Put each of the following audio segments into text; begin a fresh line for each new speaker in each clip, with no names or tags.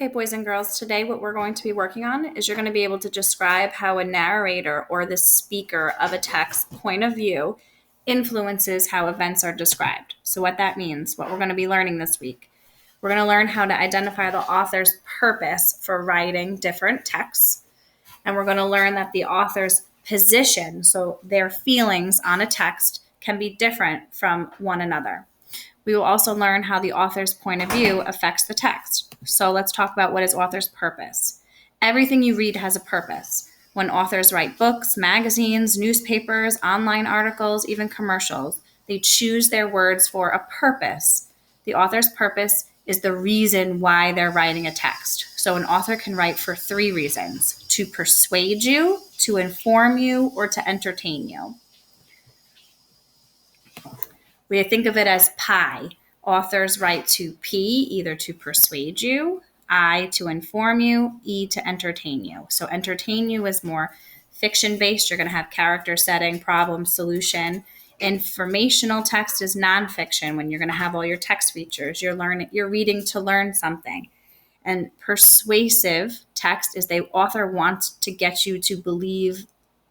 Okay, boys and girls, today what we're going to be working on is you're going to be able to describe how a narrator or the speaker of a text point of view influences how events are described. So what that means, what we're going to be learning this week. We're going to learn how to identify the author's purpose for writing different texts. And we're going to learn that the author's position, so their feelings on a text, can be different from one another. We will also learn how the author's point of view affects the text. So let's talk about what is author's purpose. Everything you read has a purpose. When authors write books, magazines, newspapers, online articles, even commercials, they choose their words for a purpose. The author's purpose is the reason why they're writing a text. So an author can write for 3 reasons: to persuade you, to inform you, or to entertain you. We think of it as pie. Authors write to P, either to persuade you, I, to inform you, E, to entertain you. So entertain you is more fiction-based. You're going to have character setting, problem, solution. Informational text is nonfiction, when you're going to have all your text features. You're reading to learn something. And persuasive text is the author wants to get you to believe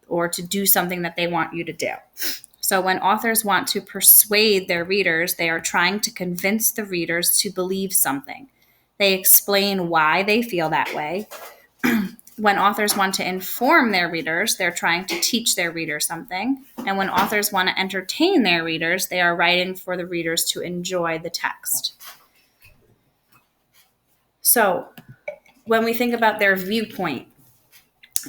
or to do something that they want you to do. So when authors want to persuade their readers, they are trying to convince the readers to believe something. They explain why they feel that way. When authors want to inform their readers, they're trying to teach their readers something. And when authors want to entertain their readers, they are writing for the readers to enjoy the text. So when we think about their viewpoint,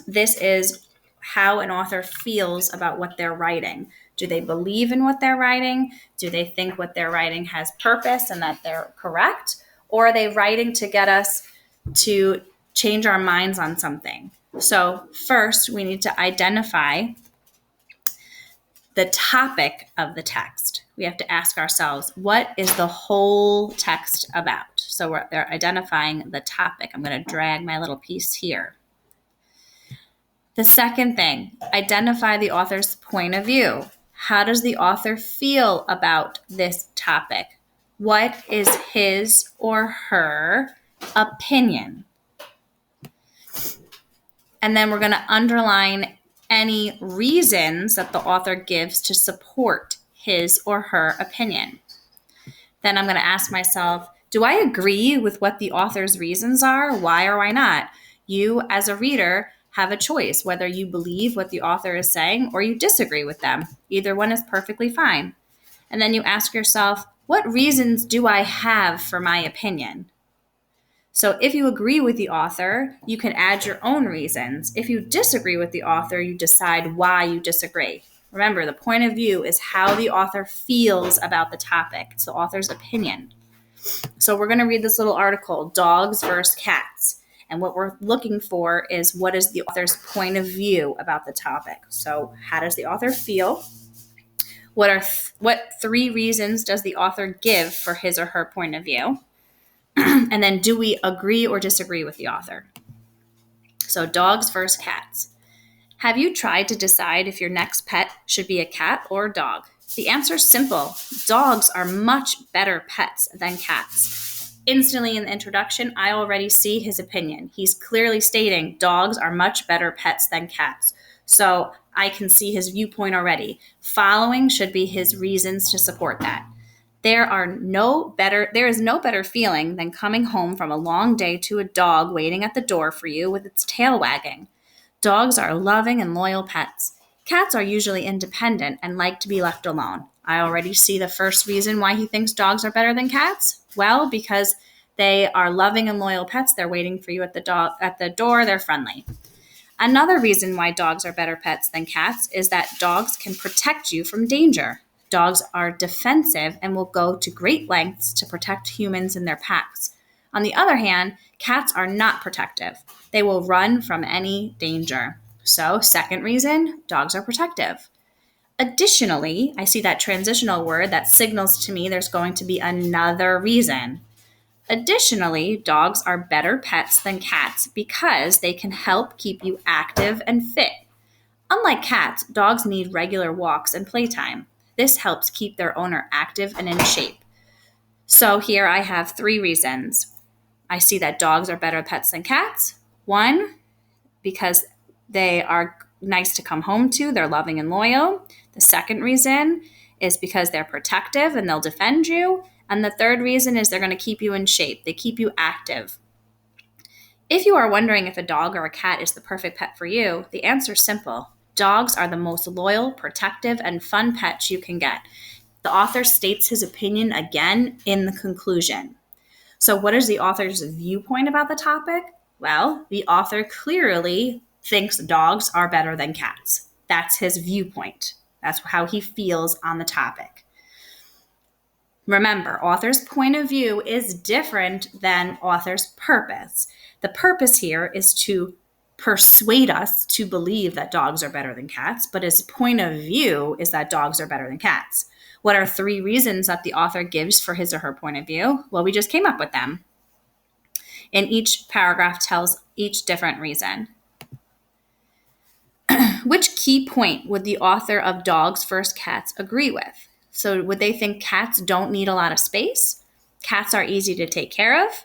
this is how an author feels about what they're writing. Do they believe in what they're writing? Do they think what they're writing has purpose and that they're correct? Or are they writing to get us to change our minds on something? So first, we need to identify the topic of the text. We have to ask ourselves, what is the whole text about? So they're identifying the topic. I'm going to drag my little piece here. The second thing, identify the author's point of view. How does the author feel about this topic? What is his or her opinion? And then we're going to underline any reasons that the author gives to support his or her opinion. Then I'm going to ask myself, do I agree with what the author's reasons are? Why or why not? You, as a reader, have a choice whether you believe what the author is saying or you disagree with them. Either one is perfectly fine. And then you ask yourself, what reasons do I have for my opinion? So if you agree with the author, you can add your own reasons. If you disagree with the author, you decide why you disagree. Remember, the point of view is how the author feels about the topic. It's the author's opinion. So we're going to read this little article, Dogs versus Cats. And what we're looking for is, what is the author's point of view about the topic? So how does the author feel? What 3 reasons does the author give for his or her point of view? And then, do we agree or disagree with the author? So dogs versus cats. Have you tried to decide if your next pet should be a cat or a dog? The answer is simple. Dogs are much better pets than cats. Instantly in the introduction, I already see his opinion. He's clearly stating dogs are much better pets than cats. So I can see his viewpoint already. Following should be his reasons to support that. There is no better feeling than coming home from a long day to a dog waiting at the door for you with its tail wagging. Dogs are loving and loyal pets. Cats are usually independent and like to be left alone. I already see the first reason why he thinks dogs are better than cats. Well, because they are loving and loyal pets. They're waiting for you at the door. They're friendly. Another reason why dogs are better pets than cats is that dogs can protect you from danger. Dogs are defensive and will go to great lengths to protect humans in their packs. On the other hand, cats are not protective. They will run from any danger. So, second reason, dogs are protective. Additionally, I see that transitional word that signals to me there's going to be another reason. Additionally, dogs are better pets than cats because they can help keep you active and fit. Unlike cats, dogs need regular walks and playtime. This helps keep their owner active and in shape. So here I have 3 reasons. I see that dogs are better pets than cats. One, because they are nice to come home to, they're loving and loyal. The second reason is because they're protective and they'll defend you. And the third reason is they're going to keep you in shape, they keep you active. If you are wondering if a dog or a cat is the perfect pet for you, the answer is simple. Dogs are the most loyal, protective, and fun pets you can get. The author states his opinion again in the conclusion. So, what is the author's viewpoint about the topic? Well, the author clearly thinks dogs are better than cats. That's his viewpoint. That's how he feels on the topic. Remember, author's point of view is different than author's purpose. The purpose here is to persuade us to believe that dogs are better than cats, but his point of view is that dogs are better than cats. What are 3 reasons that the author gives for his or her point of view? Well, we just came up with them. And each paragraph tells each different reason. Which key point would the author of Dogs vs. Cats agree with? So would they think cats don't need a lot of space? Cats are easy to take care of?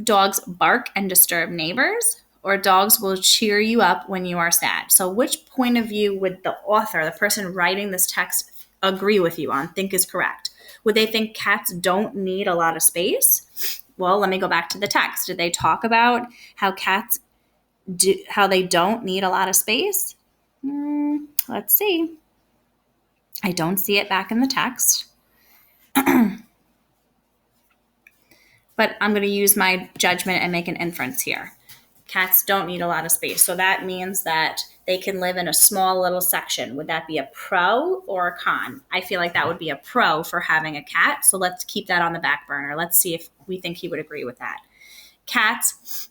Dogs bark and disturb neighbors? Or dogs will cheer you up when you are sad? So which point of view would the author, the person writing this text, agree with you on, think is correct? Would they think cats don't need a lot of space? Well, let me go back to the text. Did they talk about how how they don't need a lot of space? Let's see. I don't see it back in the text. But I'm going to use my judgment and make an inference here. Cats don't need a lot of space. So that means that they can live in a small little section. Would that be a pro or a con? I feel like that would be a pro for having a cat. So let's keep that on the back burner. Let's see if we think he would agree with that. Cats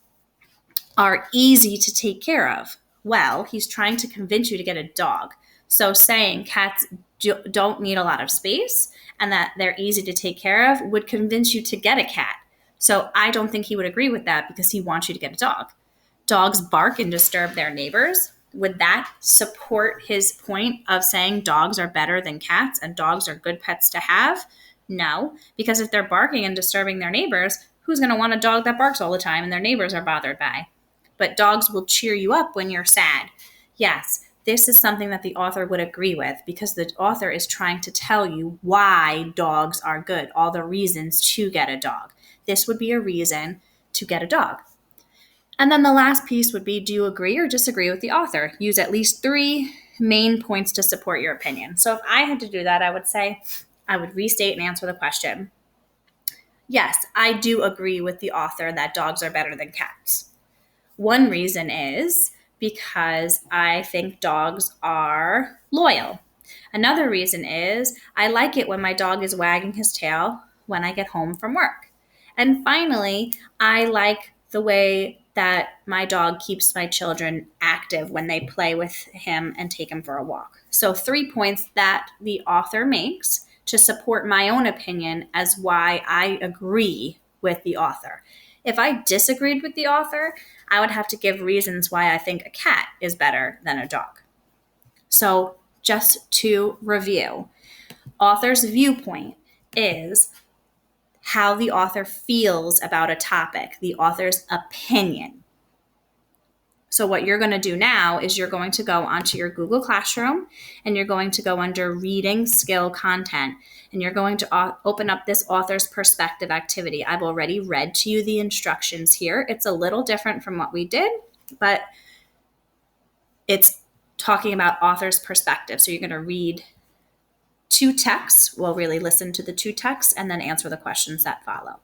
are easy to take care of. Well, he's trying to convince you to get a dog. So saying cats don't need a lot of space and that they're easy to take care of would convince you to get a cat. So I don't think he would agree with that because he wants you to get a dog. Dogs bark and disturb their neighbors. Would that support his point of saying dogs are better than cats and dogs are good pets to have? No, because if they're barking and disturbing their neighbors, who's going to want a dog that barks all the time and their neighbors are bothered by? But dogs will cheer you up when you're sad. Yes, this is something that the author would agree with because the author is trying to tell you why dogs are good, all the reasons to get a dog. This would be a reason to get a dog. And then the last piece would be, do you agree or disagree with the author? Use at least 3 main points to support your opinion. So if I had to do that, I would say I would restate and answer the question. Yes, I do agree with the author that dogs are better than cats. One reason is because I think dogs are loyal. Another reason is I like it when my dog is wagging his tail when I get home from work. And finally, I like the way that my dog keeps my children active when they play with him and take him for a walk. So 3 points that the author makes to support my own opinion as why I agree with the author. If I disagreed with the author, I would have to give reasons why I think a cat is better than a dog. So just to review, author's viewpoint is how the author feels about a topic, the author's opinion. So what you're going to do now is you're going to go onto your Google Classroom and you're going to go under reading skill content and you're going to open up this author's perspective activity. I've already read to you the instructions here. It's a little different from what we did, but it's talking about author's perspective. So you're going to read 2 texts. We'll really listen to the 2 texts and then answer the questions that follow.